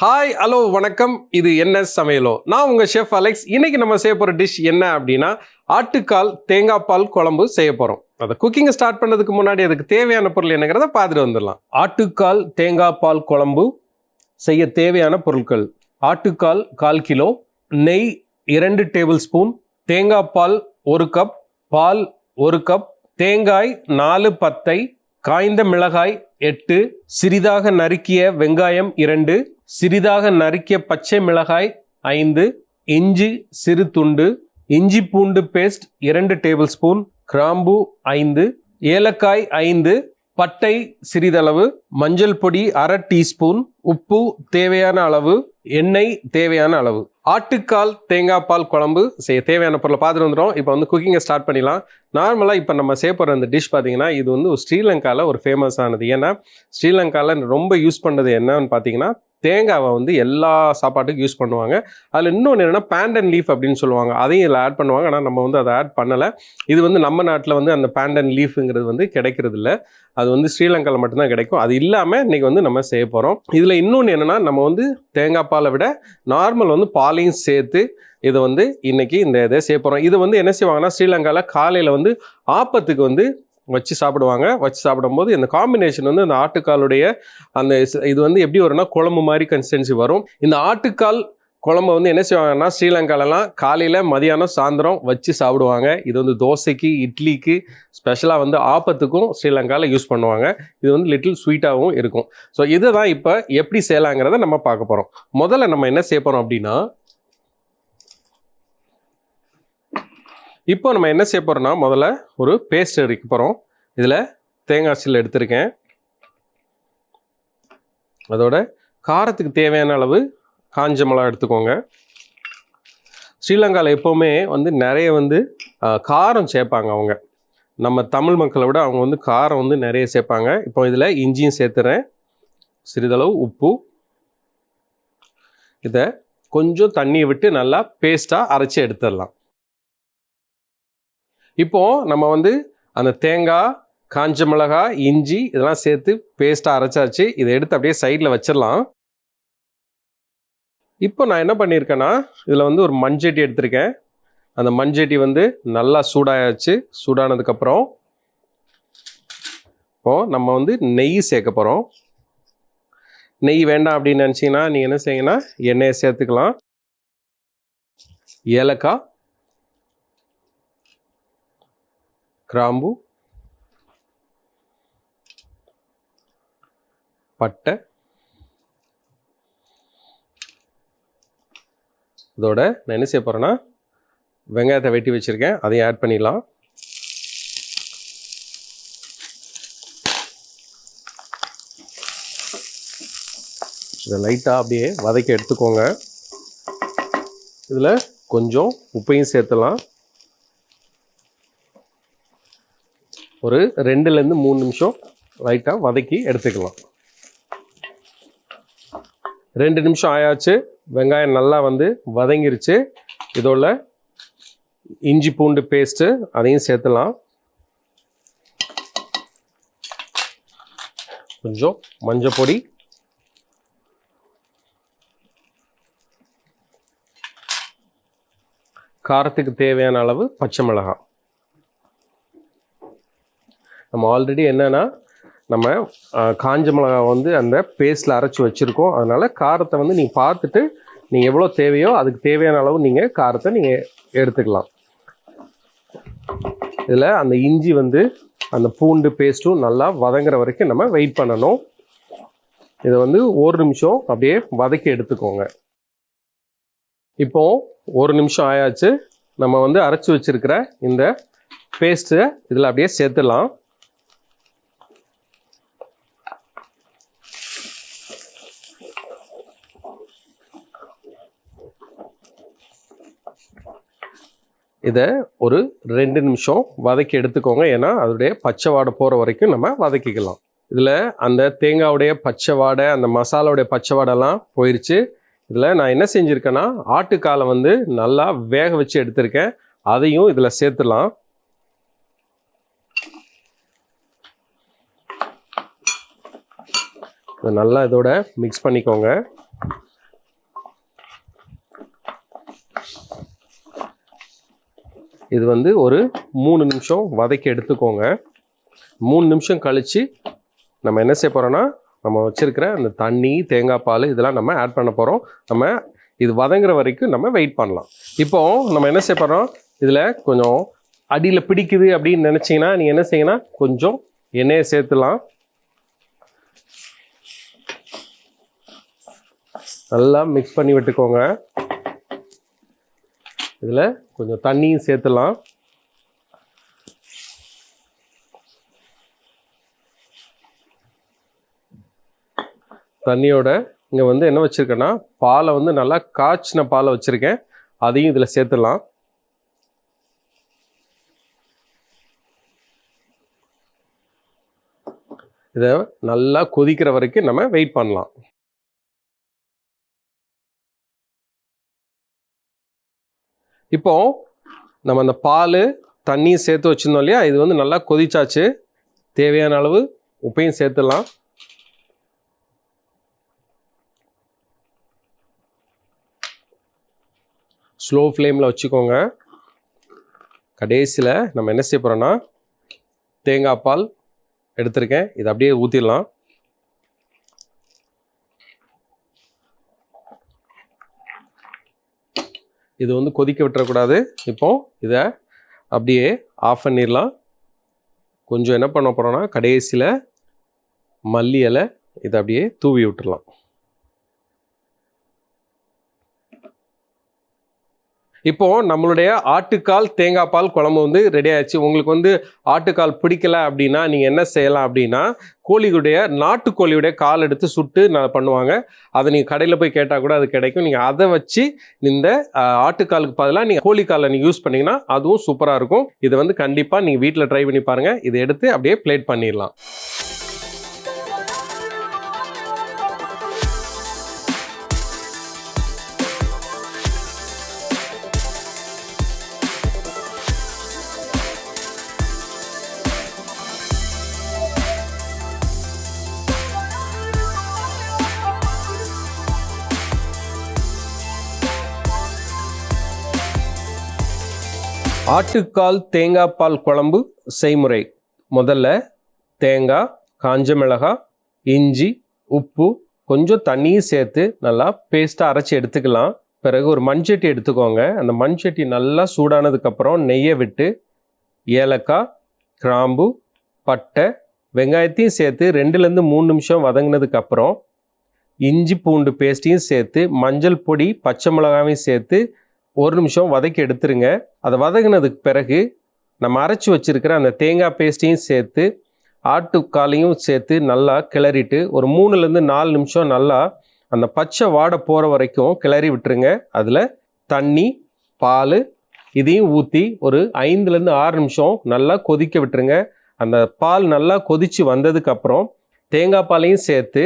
Hi hello வணக்கம். இது என்ன சமையலோ. நான் உங்கள் ஷெஃப் அலெக்ஸ். இன்னைக்கு நம்ம செய்ய போகிற டிஷ் என்ன அப்படின்னா ஆட்டுக்கால் தேங்காய் பால் குழம்பு செய்ய போகிறோம். அதை குக்கிங்கை ஸ்டார்ட் பண்ணதுக்கு முன்னாடி அதுக்கு தேவையான பொருள் என்னங்கிறத பார்த்துட்டு வந்துடலாம். ஆட்டுக்கால் தேங்காய் பால் குழம்பு செய்ய தேவையான பொருட்கள்: ஆட்டுக்கால் 1/4 கிலோ, நெய் 2 டேபிள் ஸ்பூன், தேங்காய் பால் 1 கப், பால் 1 கப், தேங்காய் 4 பத்தை, காய்ந்த மிளகாய் 8, சிறிதாக நறுக்கிய வெங்காயம் 2, சிறிதாக நறுக்கிய பச்சை மிளகாய் 5, இஞ்சி சிறு துண்டு, இஞ்சி பூண்டு பேஸ்ட் 2 டேபிள் ஸ்பூன், கிராம்பு 5, ஏலக்காய் 5, பட்டை சிறிதளவு, மஞ்சள் பொடி 1/2 டீஸ்பூன், உப்பு தேவையான அளவு, எண்ணெய் தேவையான அளவு. ஆட்டுக்கால் தேங்காய் பால் குழம்பு செய்ய தேவையான பொருளை பார்த்துட்டு வந்துடும். இப்போ குக்கிங்கை ஸ்டார்ட் பண்ணிடலாம். நார்மலாக இப்போ நம்ம செய்ய போகிற அந்த டிஷ் பார்த்தீங்கன்னா இது ஒரு ஸ்ரீலங்காவில் ஒரு ஃபேமஸ் ஆனது. ஏன்னா ஸ்ரீலங்காவில் ரொம்ப யூஸ் பண்ணுறது என்னன்னு பார்த்தீங்கன்னா தேங்காவை எல்லா சாப்பாட்டுக்கும் யூஸ் பண்ணுவாங்க. அதில் இன்னொன்று என்னென்னா பேண்டன் லீஃப் அப்படின்னு சொல்லுவாங்க. அதையும் இதில் ஆட் பண்ணுவாங்க. ஆனால் நம்ம அதை ஆட் பண்ணலை. இது நம்ம நாட்டில் அந்த பேண்டன் லீஃபுங்கிறது கிடைக்கிறது இல்லை. அது ஸ்ரீலங்காவில் மட்டும்தான் கிடைக்கும். அது இல்லாமல் இன்றைக்கி நம்ம செய்ய போகிறோம். இதில் இன்னொன்று என்னென்னா நம்ம தேங்காய் பாலை விட நார்மல் பாலையும் சேர்த்து இதை இன்றைக்கி இந்த இதை செய்ய போகிறோம். இது என்ன செய்வாங்கன்னா ஸ்ரீலங்காவில் காலையில் ஆப்பத்துக்கு வச்சு சாப்பிடுவாங்க. வச்சு சாப்பிடும்போது இந்த காம்பினேஷன் அந்த ஆட்டுக்காலுடைய அந்த இது எப்படி வரும்னா குழம்பு மாதிரி கன்சிஸ்டன்சி வரும். இந்த ஆட்டுக்கால் குழம்பு என்ன செய்வாங்கன்னா ஸ்ரீலங்காலலாம் காலையில் மதியானம் சாயந்தரம் வச்சு சாப்பிடுவாங்க. இது தோசைக்கு இட்லிக்கு ஸ்பெஷலாக ஆப்பத்துக்கும் ஸ்ரீலங்காவில் யூஸ் பண்ணுவாங்க. இது லிட்டில் ஸ்வீட்டாகவும் இருக்கும். ஸோ இதை தான் இப்போ எப்படி செய்யலாங்கிறத நம்ம பார்க்க போகிறோம். முதல்ல நம்ம என்ன செய்ய போகிறோம் அப்படின்னா இப்போ நம்ம என்ன செய்ய போகிறோம்னா முதல்ல ஒரு பேஸ்ட் எடுக்க போகிறோம். இதில் தேங்காய் சில் எடுத்திருக்கேன். அதோட காரத்துக்கு தேவையான அளவு காஞ்ச மிளகா எடுத்துக்கோங்க. ஸ்ரீலங்காவில் எப்போவுமே நிறைய காரம் சேர்ப்பாங்க. அவங்க நம்ம தமிழ் மக்களை விட அவங்க காரம் நிறைய சேர்ப்பாங்க. இப்போ இதில் இஞ்சியும் சேர்த்துறேன், சிறிதளவு உப்பு. இதை கொஞ்சம் தண்ணியை விட்டு நல்லா பேஸ்ட்டாக அரைச்சி எடுத்துடலாம். இப்போது நம்ம அந்த தேங்காய், காஞ்ச மிளகாய், இஞ்சி இதெல்லாம் சேர்த்து பேஸ்ட்டாக அரைச்சாச்சு. இதை எடுத்து அப்படியே சைடில் வச்சிடலாம். இப்போ நான் என்ன பண்ணியிருக்கேன்னா இதில் ஒரு மண்சட்டி எடுத்திருக்கேன். அந்த மண்சட்டி நல்லா சூடாயாச்சு. சூடானதுக்கப்புறம் இப்போது நம்ம நெய் சேர்க்க போகிறோம். நெய் வேண்டாம் அப்படின்னு நினச்சிங்கன்னா நீங்கள் என்ன செய்யுங்கன்னா எண்ணெயை சேர்த்துக்கலாம். ஏலக்காய், கிராம்பு, பட்டை, இதோட நான் என்ன செய்ய போகிறேன்னா வெங்காயத்தை வெட்டி வச்சுருக்கேன், அதையும் ஆட் பண்ணிடலாம். இதை லைட்டாக அப்படியே வதக்கி எடுத்துக்கோங்க. இதில் கொஞ்சம் உப்பையும் சேர்த்துலாம். ஒரு 2லேருந்து 3 நிமிஷம் லைட்டாக வதக்கி எடுத்துக்கலாம். 2 நிமிஷம் ஆயாச்சு. வெங்காயம் நல்லா வதங்கிருச்சு. இதோட இஞ்சி பூண்டு பேஸ்ட்டு அதையும் சேர்த்துலாம். கொஞ்சம் மஞ்சள் பொடி, காரத்துக்கு தேவையான அளவு பச்சை மிளகாய். நம்ம ஆல்ரெடி என்னென்னா நம்ம காஞ்ச மிளகாய் அந்த பேஸ்ட்டில் அரைச்சி வச்சுருக்கோம். அதனால் காரத்தை நீங்கள் பார்த்துட்டு நீங்கள் எவ்வளோ தேவையோ அதுக்கு தேவையான அளவு நீங்கள் காரத்தை நீங்கள் எடுத்துக்கலாம். இதில் அந்த இஞ்சி அந்த பூண்டு பேஸ்ட்டும் நல்லா வதங்குற வரைக்கும் நம்ம வெயிட் பண்ணணும். இதை 1 நிமிஷம் அப்படியே வதக்கி எடுத்துக்கோங்க. இப்போது 1 நிமிஷம் ஆயாச்சு. நம்ம அரைச்சி வச்சுருக்கிற இந்த பேஸ்ட்டை இதில் அப்படியே சேர்த்துடலாம். இதை ஒரு 2 நிமிஷம் வதக்கி எடுத்துக்கோங்க. ஏன்னா அதோடைய பச்சை வாடை போகிற வரைக்கும் நம்ம வதக்கிக்கலாம். இதில் அந்த தேங்காவுடைய பச்சை வாடை, அந்த மசாலாவுடைய பச்சை வாடெல்லாம் போயிடுச்சு. இதில் நான் என்ன செஞ்சுருக்கேன்னா ஆட்டுக்காலை நல்லா வேக வச்சு எடுத்திருக்கேன். அதையும் இதில் சேர்த்துலாம். இதை நல்லா இதோட மிக்ஸ் பண்ணிக்கோங்க. இது வந்து ஒரு 3 நிமிஷம் வதக்கி எடுத்துக்கோங்க. 3 நிமிஷம் கழித்து நம்ம என்ன செய்ய போகிறோன்னா, நம்ம வச்சுருக்கிற அந்த தண்ணி, தேங்காய் பால் இதெல்லாம் நம்ம ஆட் பண்ண போகிறோம். நம்ம இது வதங்குற வரைக்கும் நம்ம வெயிட் பண்ணலாம். இப்போது நம்ம என்ன செய்ய போகிறோம், இதில் கொஞ்சம் அடியில் பிடிக்குது அப்படின்னு நினச்சிங்கன்னா நீங்கள் என்ன செய்யுங்கன்னா கொஞ்சம் எண்ணெயை சேர்த்துலாம். நல்லா மிக்ஸ் பண்ணி விட்டுக்கோங்க. இதில் கொஞ்சம் தண்ணியும் சேர்த்துலாம். தண்ணியோட இங்கே வந்து என்ன வச்சுருக்கேன்னா, பாலை வந்து நல்லா காய்ச்சின பாலை வச்சுருக்கேன். அதையும் இதில் சேர்த்துடலாம். இதை நல்லா கொதிக்கிற வரைக்கும் நம்ம வெயிட் பண்ணலாம். இப்போ நம்ம அந்த பால் தண்ணியும் சேர்த்து வச்சுருந்தோம் இல்லையா, இது வந்து நல்லா கொதிச்சாச்சு. தேவையான அளவு உப்பையும் சேர்த்துடலாம். ஸ்லோ ஃப்ளேமில் வச்சுக்கோங்க. கடைசியில் நம்ம என்ன செய்ய போகிறோன்னா, தேங்காய் பால் எடுத்திருக்கேன், இதை அப்படியே ஊற்றிடலாம். இது வந்து கொதிக்க விட்டுறக்கூடாது. இப்போ இதை அப்படியே ஆஃப் பண்ணிடலாம். கொஞ்சம் என்ன பண்ண போகிறோன்னா, கடைசியில் மல்லி இலை இதை அப்படியே தூவி விட்டுடலாம். இப்போது நம்மளுடைய ஆட்டுக்கால் தேங்காய் பால் குழம்பு வந்து ரெடி ஆயிடுச்சு. உங்களுக்கு வந்து ஆட்டுக்கால் பிடிக்கல அப்படின்னா நீங்கள் என்ன செய்யலாம் அப்படின்னா, நாட்டுக்கோழியுடைய கால் எடுத்து சுட்டு பண்ணுவாங்க. அதை நீங்கள் கடையில் போய் கேட்டால் கூட அது கிடைக்கும். நீங்கள் அதை வச்சு இந்த ஆட்டுக்காலுக்கு பதிலாக நீங்கள் கோழிக்காலை நீங்கள் யூஸ் பண்ணிங்கன்னா அதுவும் சூப்பராக இருக்கும். இதை வந்து கண்டிப்பாக நீங்கள் வீட்டில் ட்ரை பண்ணி பாருங்கள். இதை எடுத்து அப்படியே பிளேட் பண்ணிடலாம். ஆட்டுக்கால் தேங்காய் பால் குழம்பு செய்முறை. முதல்ல தேங்காய், காஞ்ச மிளகாய், இஞ்சி, உப்பு, கொஞ்சம் தண்ணியும் சேர்த்து நல்லா பேஸ்ட்டாக அரைச்சி எடுத்துக்கலாம். பிறகு ஒரு மண்சட்டி எடுத்துக்கோங்க. அந்த மண்சட்டி நல்லா சூடானதுக்கப்புறம் நெய்யை விட்டு ஏலக்காய், கிராம்பு, பட்டை, வெங்காயத்தையும் சேர்த்து 2லேருந்து 3 நிமிஷம் வதங்கினதுக்கப்புறம் இஞ்சி பூண்டு பேஸ்ட்டையும் சேர்த்து மஞ்சள் பொடி, பச்சை மிளகாவையும் சேர்த்து 1 நிமிஷம் வதக்கி எடுத்துருங்க. அதை வதங்கினதுக்கு பிறகு நம்ம அரைச்சி வச்சுருக்கிற அந்த தேங்காய் பேஸ்ட்டையும் சேர்த்து ஆட்டுக்காலையும் சேர்த்து நல்லா கிளறிட்டு ஒரு 3லேருந்து 4 நிமிஷம் நல்லா அந்த பச்சை வாடை போகிற வரைக்கும் கிளறி விட்டுருங்க. அதில் தண்ணி, பால் இதையும் ஊற்றி ஒரு 5லேருந்து 6 நிமிஷம் நல்லா கொதிக்க விட்டுருங்க. அந்த பால் நல்லா கொதித்து வந்ததுக்கப்புறம் தேங்காய் பாலையும் சேர்த்து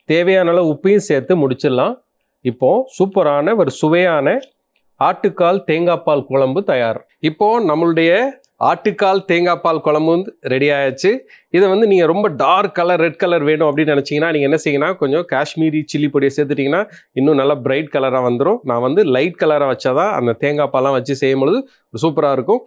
தேவையான அளவு உப்பையும் சேர்த்து முடிச்சிடலாம். இப்போது சூப்பரான ஒரு சுவையான ஆட்டுக்கால் தேங்காய் பால் குழம்பு தயார். இப்போது நம்மளுடைய ஆட்டுக்கால் தேங்காய் பால் குழம்பு வந்து ரெடி ஆயாச்சு. இதை வந்து நீங்கள் ரொம்ப டார்க் கலர், ரெட் கலர் வேணும் அப்படின்னு நினச்சிங்கன்னா நீங்கள் என்ன செய்யணும், கொஞ்சம் காஷ்மீரி சில்லி பொடியை சேர்த்துட்டிங்கன்னா இன்னும் நல்லா பிரைட் கலராக வந்துடும். நான் வந்து லைட் கலராக வச்சா தான் அந்த தேங்காய் பால்லாம் வச்சு செய்யும் பொழுது சூப்பராக இருக்கும்.